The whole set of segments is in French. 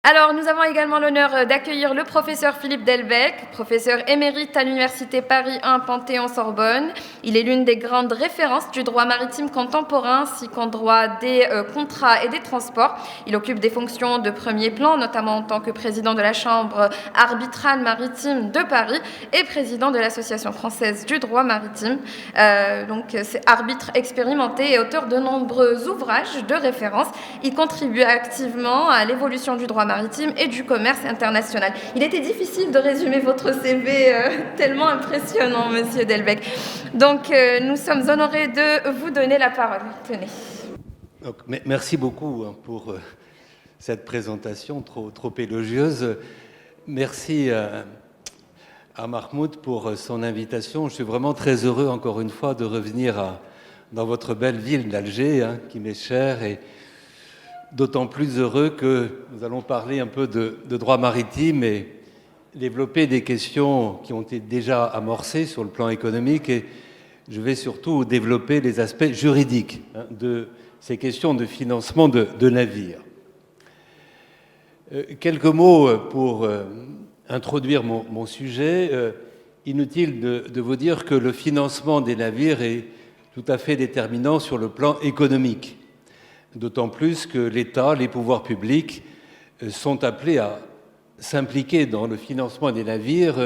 Alors, nous avons également l'honneur d'accueillir le professeur Philippe Delbecq, professeur émérite à l'Université Paris 1 Panthéon-Sorbonne. Il est l'une des grandes références du droit maritime contemporain, ainsi qu'en droit des contrats et des transports. Il occupe des fonctions de premier plan, notamment en tant que président de la Chambre arbitrale maritime de Paris et président de l'Association française du droit maritime. Donc, c'est arbitre expérimenté et auteur de nombreux ouvrages de référence. Il contribue activement à l'évolution du droit maritime et du commerce international. Il était difficile de résumer votre CV tellement impressionnant, Monsieur Delbecq. Donc, nous sommes honorés de vous donner la parole. Tenez. Donc, merci beaucoup pour cette présentation trop élogieuse. Merci à Mahmoud pour son invitation. Je suis vraiment très heureux, encore une fois, de revenir dans votre belle ville d'Alger, qui m'est chère, et d'autant plus heureux que nous allons parler un peu de droit maritime et développer des questions qui ont été déjà amorcées sur le plan économique, et je vais surtout développer les aspects juridiques de ces questions de financement de navires. Quelques mots pour introduire mon sujet. Inutile de vous dire que le financement des navires est tout à fait déterminant sur le plan économique. D'autant plus que l'État, les pouvoirs publics sont appelés à s'impliquer dans le financement des navires,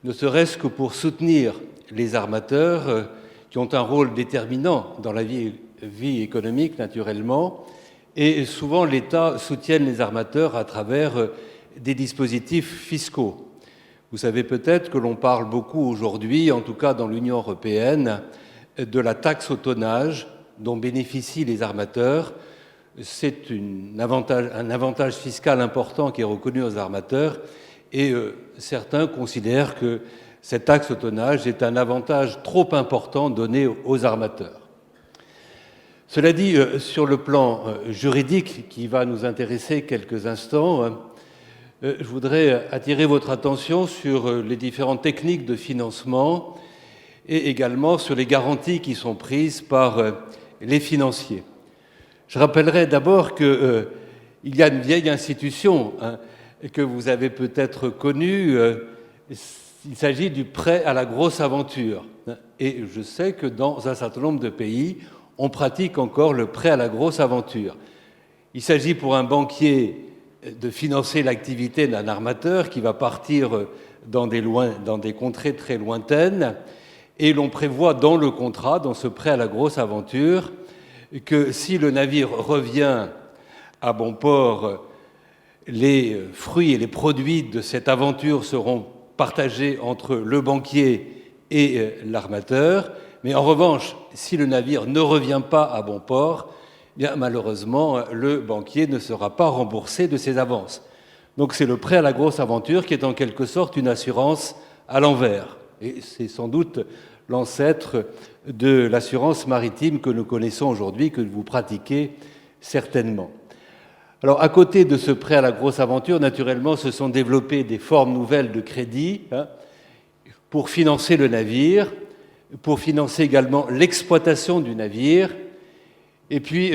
ne serait-ce que pour soutenir les armateurs qui ont un rôle déterminant dans la vie économique, naturellement. Et souvent, l'État soutient les armateurs à travers des dispositifs fiscaux. Vous savez peut-être que l'on parle beaucoup aujourd'hui, en tout cas dans l'Union européenne, de la taxe au tonnage dont bénéficient les armateurs. C'est un avantage fiscal important qui est reconnu aux armateurs, et certains considèrent que cette taxe au tonnage est un avantage trop important donné aux armateurs. Cela dit, sur le plan juridique qui va nous intéresser quelques instants, je voudrais attirer votre attention sur les différentes techniques de financement et également sur les garanties qui sont prises par les financiers. Je rappellerai d'abord qu'il y a une vieille institution que vous avez peut-être connue. Il s'agit du prêt à la grosse aventure. Et je sais que dans un certain nombre de pays, on pratique encore le prêt à la grosse aventure. Il s'agit pour un banquier de financer l'activité d'un armateur qui va partir dans des contrées très lointaines, et l'on prévoit dans le contrat, dans ce prêt à la grosse aventure, que si le navire revient à bon port, les fruits et les produits de cette aventure seront partagés entre le banquier et l'armateur. Mais en revanche, si le navire ne revient pas à bon port, bien malheureusement, le banquier ne sera pas remboursé de ses avances. Donc c'est le prêt à la grosse aventure qui est en quelque sorte une assurance à l'envers. Et c'est sans doute l'ancêtre de l'assurance maritime que nous connaissons aujourd'hui, que vous pratiquez certainement. Alors, à côté de ce prêt à la grosse aventure, naturellement, se sont développées des formes nouvelles de crédit pour financer le navire, pour financer également l'exploitation du navire. Et puis,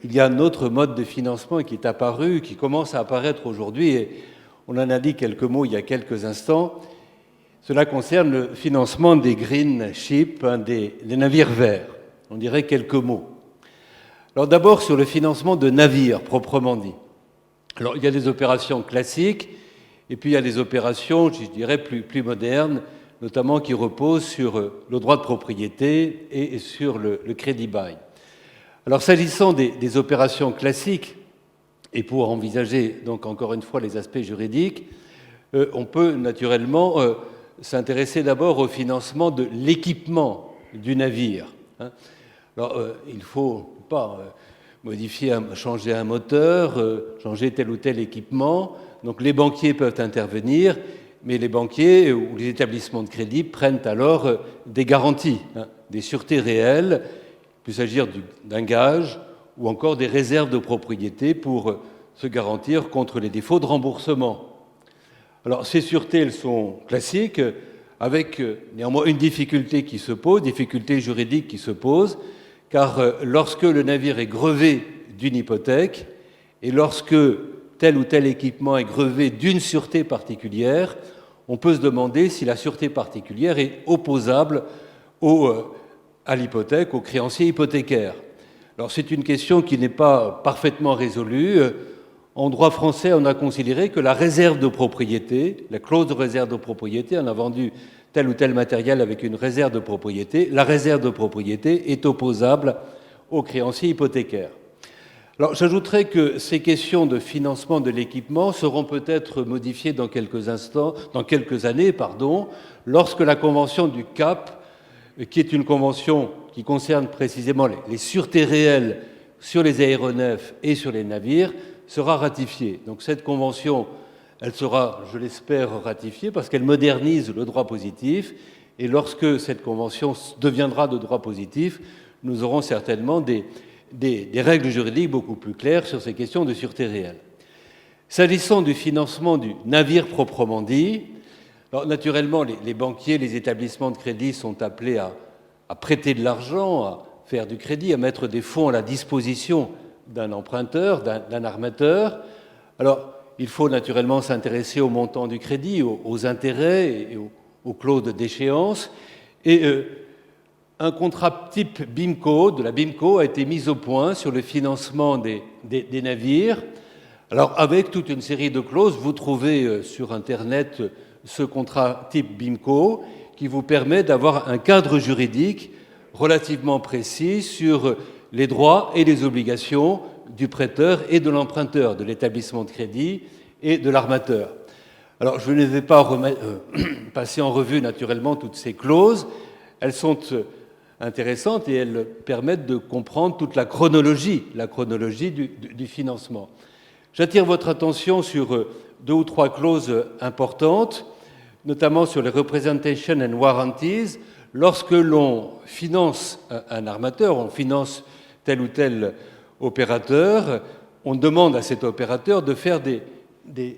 il y a un autre mode de financement qui est apparu, qui commence à apparaître aujourd'hui, et on en a dit quelques mots il y a quelques instants. Cela concerne le financement des green ships, des navires verts. On dirait quelques mots. Alors d'abord sur le financement de navires, proprement dit. Alors il y a des opérations classiques, et puis il y a des opérations, je dirais, plus modernes, notamment qui reposent sur le droit de propriété et sur le crédit bail. Alors s'agissant des opérations classiques, et pour envisager donc encore une fois les aspects juridiques, on peut naturellement s'intéresser d'abord au financement de l'équipement du navire. Alors, il ne faut pas changer un moteur, changer tel ou tel équipement. Donc, les banquiers peuvent intervenir, mais les banquiers ou les établissements de crédit prennent alors des garanties, des sûretés réelles. Il peut s'agir d'un gage ou encore des réserves de propriété pour se garantir contre les défauts de remboursement. Alors, ces sûretés, elles sont classiques, avec néanmoins une difficulté qui se pose, difficulté juridique qui se pose, car lorsque le navire est grevé d'une hypothèque et lorsque tel ou tel équipement est grevé d'une sûreté particulière, on peut se demander si la sûreté particulière est opposable à l'hypothèque, au créancier hypothécaire. Alors c'est une question qui n'est pas parfaitement résolue. En droit français, on a considéré que la réserve de propriété, la clause de réserve de propriété, on a vendu tel ou tel matériel avec une réserve de propriété, la réserve de propriété est opposable au créancier hypothécaire. Alors j'ajouterai que ces questions de financement de l'équipement seront peut-être modifiées dans quelques années, lorsque la convention du CAP, qui est une convention qui concerne précisément les sûretés réelles sur les aéronefs et sur les navires, sera ratifiée. Donc cette convention, elle sera, je l'espère, ratifiée parce qu'elle modernise le droit positif, et lorsque cette convention deviendra de droit positif, nous aurons certainement des règles juridiques beaucoup plus claires sur ces questions de sûreté réelle. S'agissant du financement du navire proprement dit, alors naturellement les banquiers, les établissements de crédit sont appelés à prêter de l'argent, à faire du crédit, à mettre des fonds à la disposition d'un emprunteur, d'un armateur. Alors il faut naturellement s'intéresser au montant du crédit, aux intérêts et aux clauses d'échéance. Et un contrat type BIMCO, de la BIMCO, a été mis au point sur le financement des navires. Alors, avec toute une série de clauses, vous trouvez sur Internet ce contrat type BIMCO qui vous permet d'avoir un cadre juridique relativement précis sur les droits et les obligations du prêteur et de l'emprunteur, de l'établissement de crédit et de l'armateur. Alors, je ne vais pas passer en revue naturellement toutes ces clauses. Elles sont intéressantes et elles permettent de comprendre toute la chronologie du financement. J'attire votre attention sur deux ou trois clauses importantes, notamment sur les representation and warranties. Lorsque l'on finance un armateur, on finance tel ou tel opérateur, on demande à cet opérateur de faire de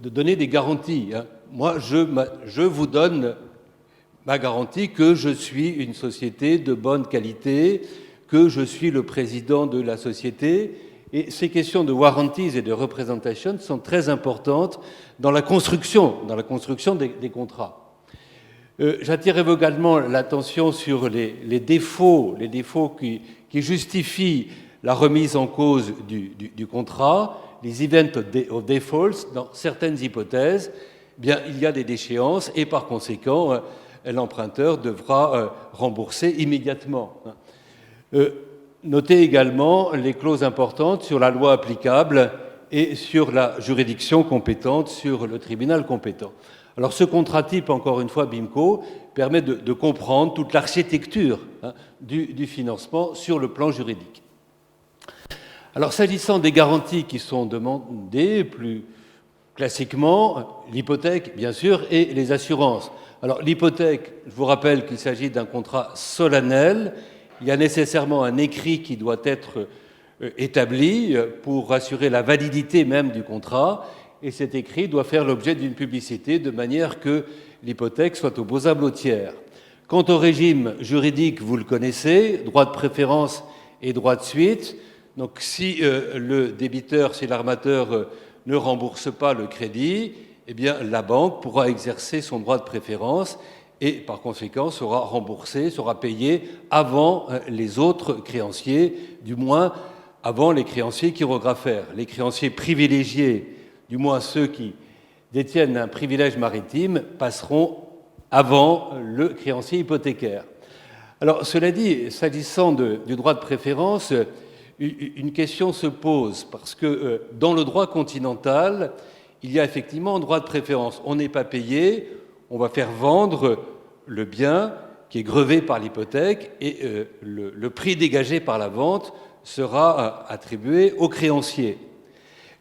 donner des garanties. Moi, je vous donne ma garantie que je suis une société de bonne qualité, que je suis le président de la société. Et ces questions de warranties et de representation sont très importantes dans la construction des contrats. J'attire également l'attention sur les défauts qui justifient la remise en cause du contrat, les events of defaults. Dans certaines hypothèses, eh bien, il y a des déchéances et par conséquent, l'emprunteur devra rembourser immédiatement. Notez également les clauses importantes sur la loi applicable et sur la juridiction compétente, sur le tribunal compétent. Alors ce contrat type, encore une fois, BIMCO, permet de comprendre toute l'architecture du financement sur le plan juridique. Alors s'agissant des garanties qui sont demandées, plus classiquement, l'hypothèque, bien sûr, et les assurances. Alors l'hypothèque, je vous rappelle qu'il s'agit d'un contrat solennel. Il y a nécessairement un écrit qui doit être établi pour assurer la validité même du contrat, et cet écrit doit faire l'objet d'une publicité de manière que l'hypothèque soit opposable au tiers. Quant au régime juridique, vous le connaissez, droit de préférence et droit de suite. Donc si le débiteur, si l'armateur ne rembourse pas le crédit, eh bien la banque pourra exercer son droit de préférence et par conséquent sera remboursé, sera payé avant les autres créanciers, du moins avant les créanciers chirographaires. Les créanciers privilégiés, du moins ceux qui détiennent un privilège maritime, passeront avant le créancier hypothécaire. Alors cela dit, s'agissant du droit de préférence, une question se pose, parce que dans le droit continental, il y a effectivement un droit de préférence. On n'est pas payé, on va faire vendre le bien qui est grevé par l'hypothèque et le prix dégagé par la vente sera attribué au créancier.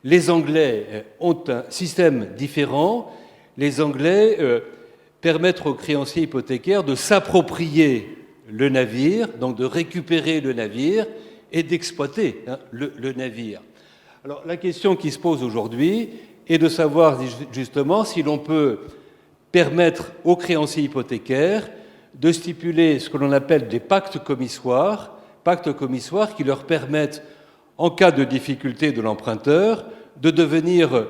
Les Anglais ont un système différent. Les Anglais permettent aux créanciers hypothécaires de s'approprier le navire, donc de récupérer le navire et d'exploiter le navire. Alors la question qui se pose aujourd'hui est de savoir justement si l'on peut permettre aux créanciers hypothécaires de stipuler ce que l'on appelle des pactes commissoires qui leur permettent, en cas de difficulté de l'emprunteur, de devenir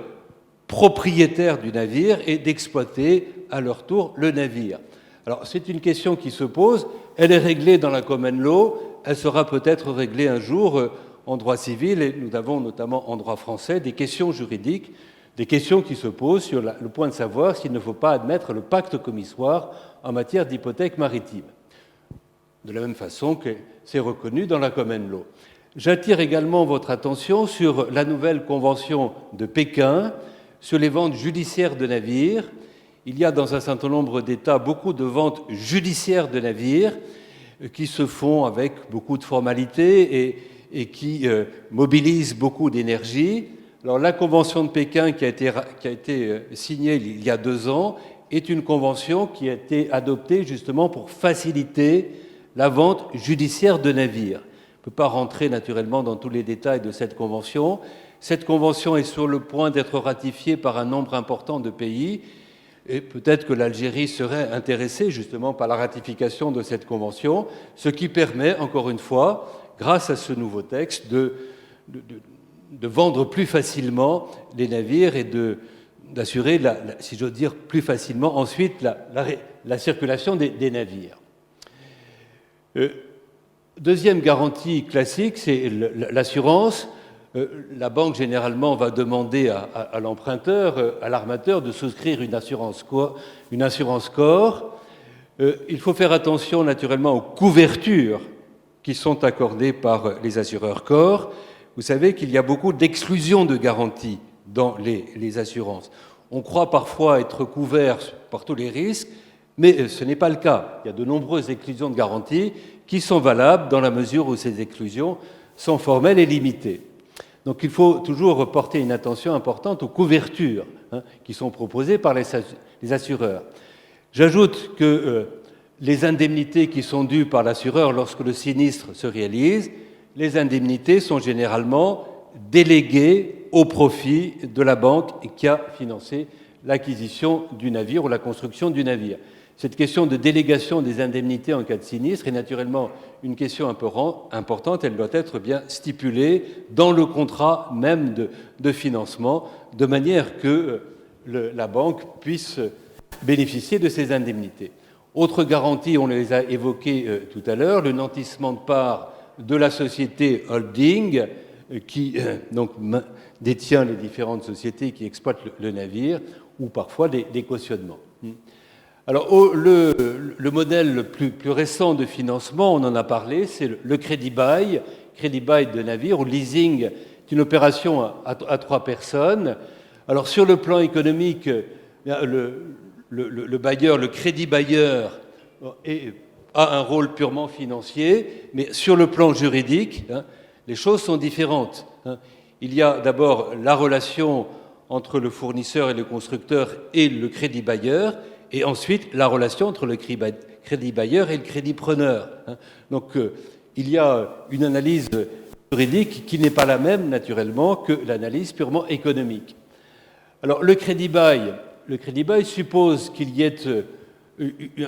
propriétaires du navire et d'exploiter à leur tour le navire. Alors c'est une question qui se pose, elle est réglée dans la common law, elle sera peut-être réglée un jour en droit civil, et nous avons notamment en droit français des questions juridiques, des questions qui se posent sur le point de savoir s'il ne faut pas admettre le pacte commissoire en matière d'hypothèque maritime, de la même façon que c'est reconnu dans la common law. J'attire également votre attention sur la nouvelle convention de Pékin sur les ventes judiciaires de navires. Il y a dans un certain nombre d'États beaucoup de ventes judiciaires de navires qui se font avec beaucoup de formalités et qui mobilisent beaucoup d'énergie. Alors, la convention de Pékin qui a été signée il y a 2 ans est une convention qui a été adoptée justement pour faciliter la vente judiciaire de navires. Je ne peux pas rentrer naturellement dans tous les détails de cette convention. Cette convention est sur le point d'être ratifiée par un nombre important de pays et peut-être que l'Algérie serait intéressée justement par la ratification de cette convention, ce qui permet, encore une fois, grâce à ce nouveau texte, de vendre plus facilement les navires et d'assurer, si j'ose dire, plus facilement ensuite la circulation des navires. Deuxième garantie classique, c'est l'assurance. La banque, généralement, va demander à l'emprunteur, à l'armateur, de souscrire une assurance corps. Il faut faire attention, naturellement, aux couvertures qui sont accordées par les assureurs corps. Vous savez qu'il y a beaucoup d'exclusions de garantie dans les assurances. On croit parfois être couvert par tous les risques, mais ce n'est pas le cas. Il y a de nombreuses exclusions de garantie qui sont valables dans la mesure où ces exclusions sont formelles et limitées. Donc il faut toujours porter une attention importante aux couvertures qui sont proposées par les assureurs. J'ajoute que les indemnités qui sont dues par l'assureur lorsque le sinistre se réalise, les indemnités sont généralement déléguées au profit de la banque qui a financé l'acquisition du navire ou la construction du navire. Cette question de délégation des indemnités en cas de sinistre est naturellement une question importante. Elle doit être bien stipulée dans le contrat même de financement, de manière que la banque puisse bénéficier de ces indemnités. Autre garantie, on les a évoquées tout à l'heure, le nantissement de part de la société holding qui donc détient les différentes sociétés qui exploitent le navire, ou parfois des cautionnements. Alors, le modèle le plus récent de financement, on en a parlé, c'est le crédit-bail de navire, ou leasing, est une opération à 3 personnes. Alors, sur le plan économique, le bailleur, le crédit-bailleur, a un rôle purement financier, mais sur le plan juridique, les choses sont différentes. Il y a d'abord la relation entre le fournisseur et le constructeur et le crédit-bailleur, et ensuite la relation entre le crédit-bailleur et le crédit-preneur. Donc il y a une analyse juridique qui n'est pas la même, naturellement, que l'analyse purement économique. Alors le crédit-bail suppose qu'il y ait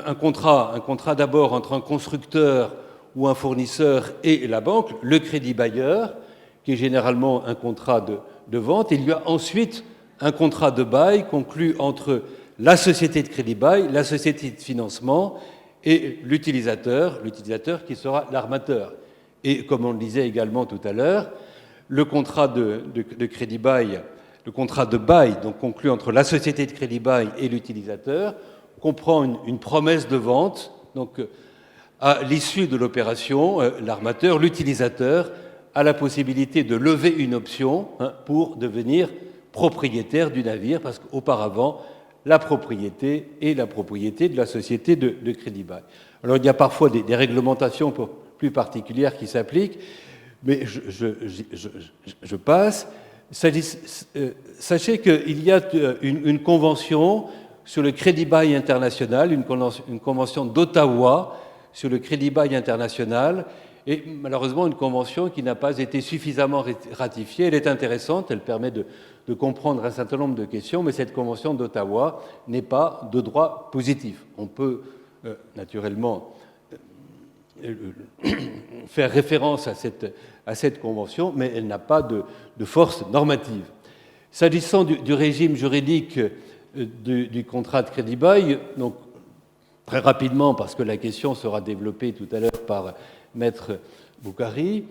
un contrat d'abord entre un constructeur ou un fournisseur et la banque, le crédit-bailleur, qui est généralement un contrat de vente. Il y a ensuite un contrat de bail conclu entre la société de crédit-bail, la société de financement et l'utilisateur qui sera l'armateur. Et comme on le disait également tout à l'heure, le contrat de crédit-bail, le contrat de bail donc conclu entre la société de crédit-bail et l'utilisateur comprend une promesse de vente. Donc, à l'issue de l'opération, l'armateur, l'utilisateur, a la possibilité de lever une option pour devenir propriétaire du navire, parce qu'auparavant, la propriété est la propriété de la société de crédit-bail. Alors, il y a parfois des réglementations plus particulières qui s'appliquent, mais je passe. Sachez qu'il y a une convention sur le crédit-bail international, une convention d'Ottawa sur le crédit-bail international, et malheureusement une convention qui n'a pas été suffisamment ratifiée. Elle est intéressante, elle permet de comprendre un certain nombre de questions, mais cette convention d'Ottawa n'est pas de droit positif. On peut naturellement faire référence à cette convention, mais elle n'a pas de force normative. S'agissant du régime juridique du contrat de crédit-bail, donc très rapidement, parce que la question sera développée tout à l'heure par Maître Boukhari,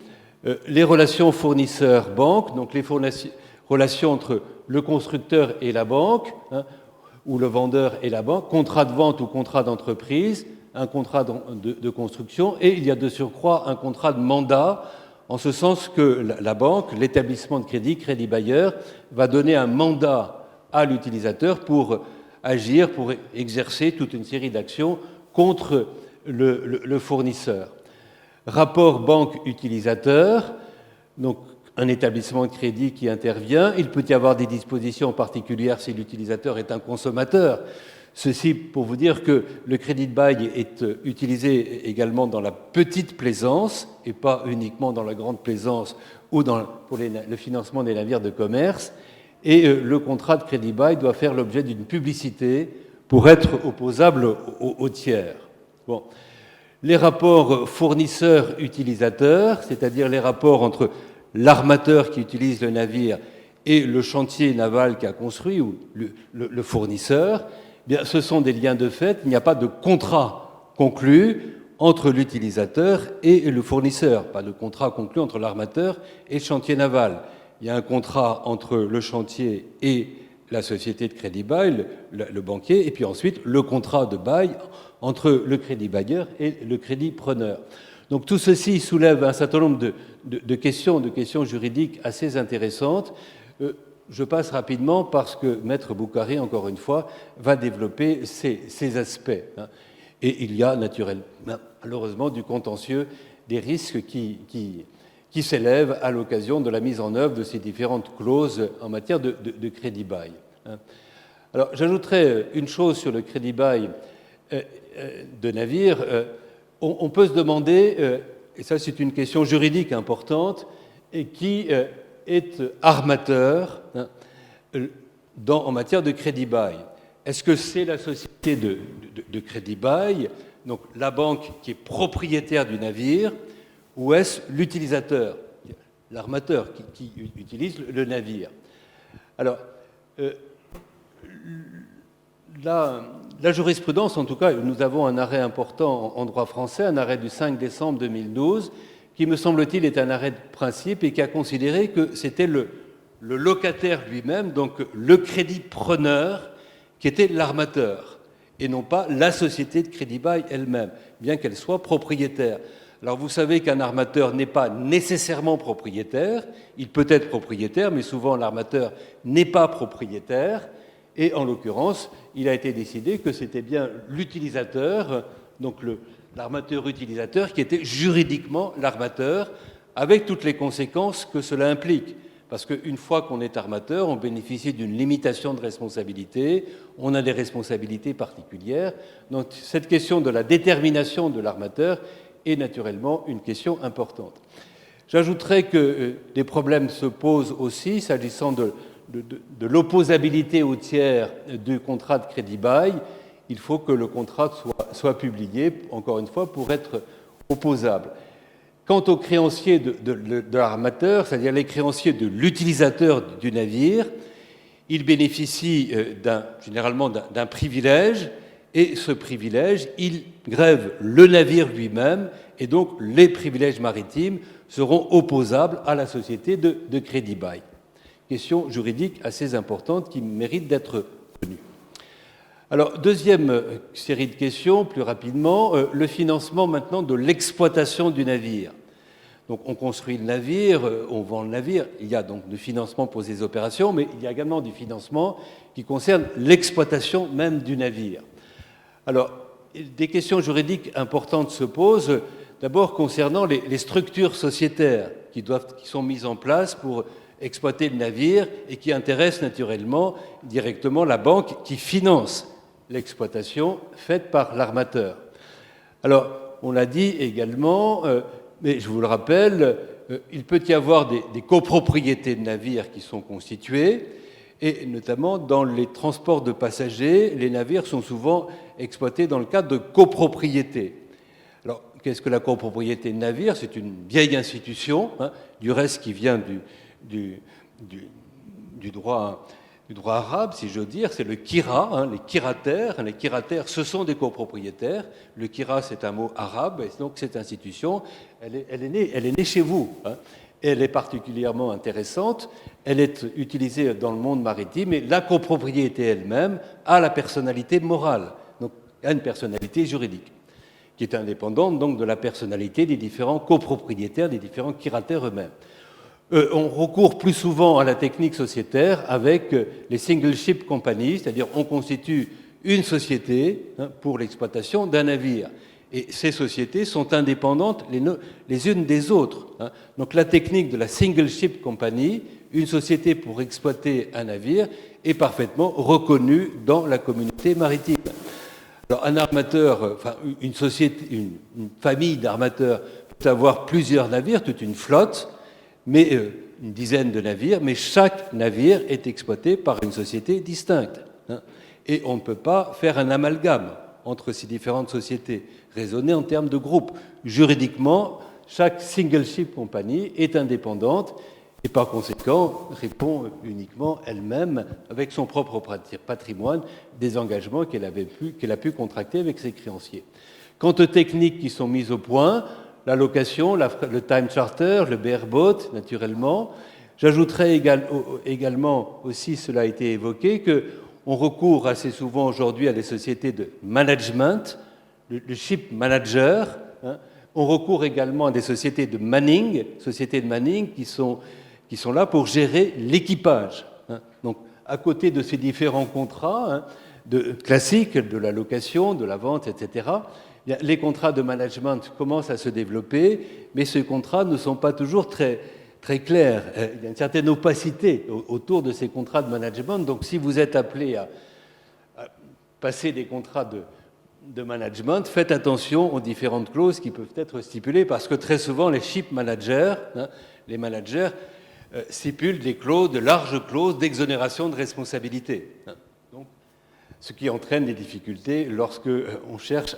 les relations fournisseurs-banque, donc les relations entre le constructeur et la banque, ou le vendeur et la banque, contrat de vente ou contrat d'entreprise, un contrat de construction, et il y a de surcroît un contrat de mandat, en ce sens que la banque, l'établissement de crédit bailleur, va donner un mandat à l'utilisateur pour agir, pour exercer toute une série d'actions contre le fournisseur. Rapport banque-utilisateur, donc un établissement de crédit qui intervient. Il peut y avoir des dispositions particulières si l'utilisateur est un consommateur. Ceci pour vous dire que le crédit de bail est utilisé également dans la petite plaisance et pas uniquement dans la grande plaisance ou pour le financement des navires de commerce. Et le contrat de crédit bail doit faire l'objet d'une publicité pour être opposable aux tiers. Bon. Les rapports fournisseurs-utilisateurs, c'est-à-dire les rapports entre l'armateur qui utilise le navire et le chantier naval qui a construit, ou le fournisseur, eh bien, ce sont des liens de fait. Il n'y a pas de contrat conclu entre l'utilisateur et le fournisseur, pas de contrat conclu entre l'armateur et le chantier naval. Il y a un contrat entre le chantier et la société de crédit bail, le banquier, et puis ensuite le contrat de bail entre le crédit bailleur et le crédit preneur. Donc tout ceci soulève un certain nombre de questions juridiques assez intéressantes. Je passe rapidement parce que Maître Boukhari, encore une fois, va développer ces aspects. Et il y a naturellement, malheureusement, du contentieux, des risques qui s'élèvent à l'occasion de la mise en œuvre de ces différentes clauses en matière de crédit bail. Alors j'ajouterai une chose sur le crédit bail de navire. On peut se demander, et ça c'est une question juridique importante, et qui est armateur en matière de crédit bail. Est-ce que c'est la société de crédit bail, donc la banque qui est propriétaire du navire, ou est-ce l'utilisateur, l'armateur qui utilise le navire? Alors, la jurisprudence, en tout cas, nous avons un arrêt important en droit français, un arrêt du 5 décembre 2012, qui, me semble-t-il, est un arrêt de principe et qui a considéré que c'était le locataire lui-même, donc le crédit preneur, qui était l'armateur, et non pas la société de crédit bail elle-même, bien qu'elle soit propriétaire. Alors vous savez qu'un armateur n'est pas nécessairement propriétaire, il peut être propriétaire, mais souvent l'armateur n'est pas propriétaire, et en l'occurrence, il a été décidé que c'était bien l'utilisateur, donc l'armateur utilisateur, qui était juridiquement l'armateur, avec toutes les conséquences que cela implique. Parce qu'une fois qu'on est armateur, on bénéficie d'une limitation de responsabilité, on a des responsabilités particulières. Donc cette question de la détermination de l'armateur est naturellement une question importante. J'ajouterai que des problèmes se posent aussi s'agissant de l'opposabilité au tiers du contrat de crédit bail. Il faut que le contrat soit publié, encore une fois, pour être opposable. Quant aux créanciers de l'armateur, c'est-à-dire les créanciers de l'utilisateur du navire, ils bénéficient généralement d'un privilège, et ce privilège, il grève le navire lui-même, et donc les privilèges maritimes seront opposables à la société de crédit bail. Question juridique assez importante qui mérite d'être connue. Alors, deuxième série de questions, plus rapidement, le financement maintenant de l'exploitation du navire. Donc, on construit le navire, on vend le navire, il y a donc du financement pour ces opérations, mais il y a également du financement qui concerne l'exploitation même du navire. Alors, des questions juridiques importantes se posent, d'abord concernant les structures sociétaires qui sont mises en place pour exploiter le navire et qui intéressent naturellement directement la banque qui finance l'exploitation faite par l'armateur. Alors, on l'a dit également, mais je vous le rappelle, il peut y avoir des copropriétés de navires qui sont constituées, et notamment dans les transports de passagers, les navires sont souvent exploités dans le cadre de copropriétés. Alors, qu'est-ce que la copropriété de navire? C'est une vieille institution, du reste qui vient du droit arabe, si j'ose dire, c'est le kira, hein, les kirataires. Les kirataires, ce sont des copropriétaires. Le kira, c'est un mot arabe, et donc cette institution, elle est née chez vous. Hein. Elle est particulièrement intéressante. Elle est utilisée dans le monde maritime, et la copropriété elle-même a la personnalité morale, donc a une personnalité juridique, qui est indépendante donc de la personnalité des différents copropriétaires, des différents kirataires eux-mêmes. On recourt plus souvent à la technique sociétaire avec les single ship companies, c'est-à-dire on constitue une société pour l'exploitation d'un navire. Et ces sociétés sont indépendantes les unes des autres. Donc la technique de la single ship company, une société pour exploiter un navire, est parfaitement reconnue dans la communauté maritime. Alors un armateur, enfin une famille d'armateurs peut avoir plusieurs navires, toute une flotte, mais une dizaine de navires, mais chaque navire est exploité par une société distincte. Et on ne peut pas faire un amalgame entre ces différentes sociétés, raisonner en termes de groupe. Juridiquement, chaque single ship company est indépendante et par conséquent répond uniquement elle-même, avec son propre patrimoine, des engagements qu'elle a pu contracter avec ses créanciers. Quant aux techniques qui sont mises au point, la location, le time charter, le bareboat, naturellement. J'ajouterais également aussi, cela a été évoqué, qu'on recourt assez souvent aujourd'hui à des sociétés de management, le ship manager. On recourt également à des sociétés de manning qui sont là pour gérer l'équipage. Donc, à côté de ces différents contrats classiques, de la location, de la vente, etc., les contrats de management commencent à se développer, mais ces contrats ne sont pas toujours très, très clairs. Il y a une certaine opacité autour de ces contrats de management. Donc, si vous êtes appelé à passer des contrats de management, faites attention aux différentes clauses qui peuvent être stipulées, parce que très souvent, les ship managers, les managers, stipulent de larges clauses d'exonération de responsabilité. Donc, ce qui entraîne des difficultés lorsque on cherche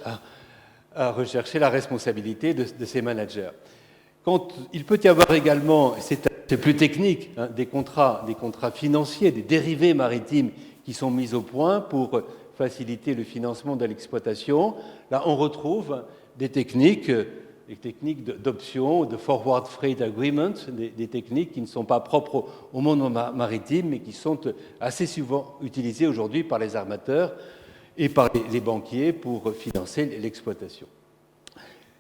à rechercher la responsabilité de ces managers. Il peut y avoir également, c'est plus technique, des contrats financiers, des dérivés maritimes qui sont mis au point pour faciliter le financement de l'exploitation. Là, on retrouve des techniques d'options, de forward freight agreement, des techniques qui ne sont pas propres au monde maritime, mais qui sont assez souvent utilisées aujourd'hui par les armateurs et par les banquiers pour financer l'exploitation.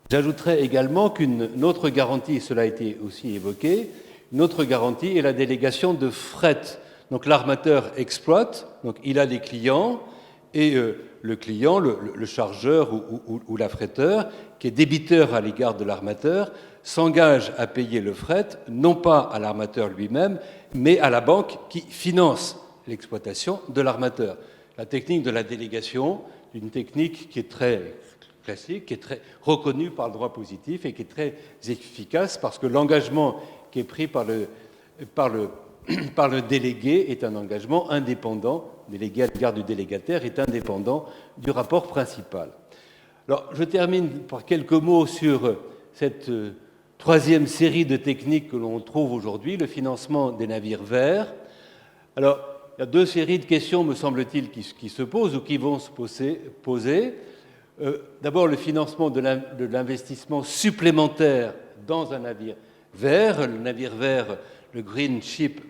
J'ajouterais également qu'une autre garantie, cela a été aussi évoqué, une autre garantie est la délégation de fret. Donc l'armateur exploite, donc il a des clients, et le client, le chargeur ou l'affréteur, qui est débiteur à l'égard de l'armateur, s'engage à payer le fret, non pas à l'armateur lui-même, mais à la banque qui finance l'exploitation de l'armateur. La technique de la délégation, une technique qui est très classique, qui est très reconnue par le droit positif et qui est très efficace parce que l'engagement qui est pris par le délégué est un engagement indépendant, délégué à l'égard du délégataire est indépendant du rapport principal. Alors, je termine par quelques mots sur cette troisième série de techniques que l'on trouve aujourd'hui, le financement des navires verts. Alors, il y a deux séries de questions, me semble-t-il, qui se posent ou qui vont se poser. D'abord, le financement de l'investissement supplémentaire dans un navire vert. Le navire vert, le green ship,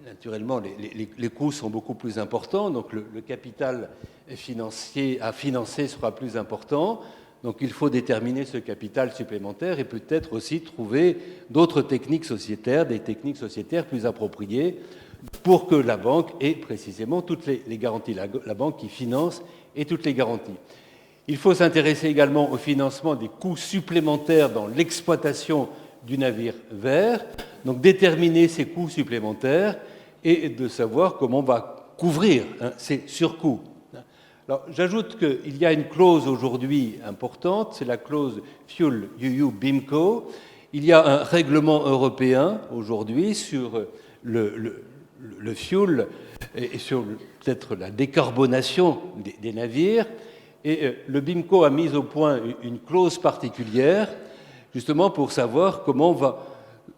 naturellement, les coûts sont beaucoup plus importants, donc le capital financier à financer sera plus important. Donc il faut déterminer ce capital supplémentaire et peut-être aussi trouver d'autres techniques sociétaires, des techniques sociétaires plus appropriées pour que la banque ait précisément toutes les garanties, la banque qui finance ait toutes les garanties. Il faut s'intéresser également au financement des coûts supplémentaires dans l'exploitation du navire vert, donc déterminer ces coûts supplémentaires et de savoir comment on va couvrir ces surcoûts. Alors, j'ajoute qu'il y a une clause aujourd'hui importante, c'est la clause Fuel UU BIMCO. Il y a un règlement européen aujourd'hui sur le fuel et sur peut-être la décarbonation des navires. Et le BIMCO a mis au point une clause particulière, justement pour savoir comment on va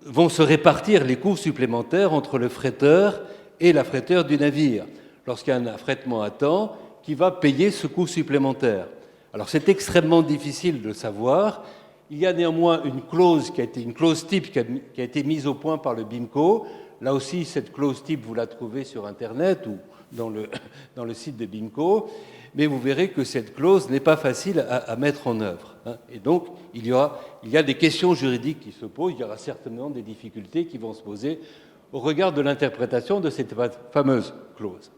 vont se répartir les coûts supplémentaires entre le fretteur et l'affréteur du navire, lorsqu'il y a un affrètement à temps, qui va payer ce coût supplémentaire. Alors c'est extrêmement difficile de le savoir. Il y a néanmoins une clause une clause type qui a été mise au point par le BIMCO. Là aussi, cette clause type, vous la trouvez sur Internet ou dans le site de BIMCO, mais vous verrez que cette clause n'est pas facile à mettre en œuvre. Et donc, il y a des questions juridiques qui se posent, il y aura certainement des difficultés qui vont se poser au regard de l'interprétation de cette fameuse clause.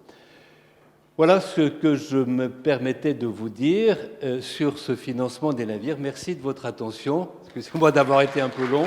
Voilà ce que je me permettais de vous dire sur ce financement des navires. Merci de votre attention. Excusez-moi d'avoir été un peu long.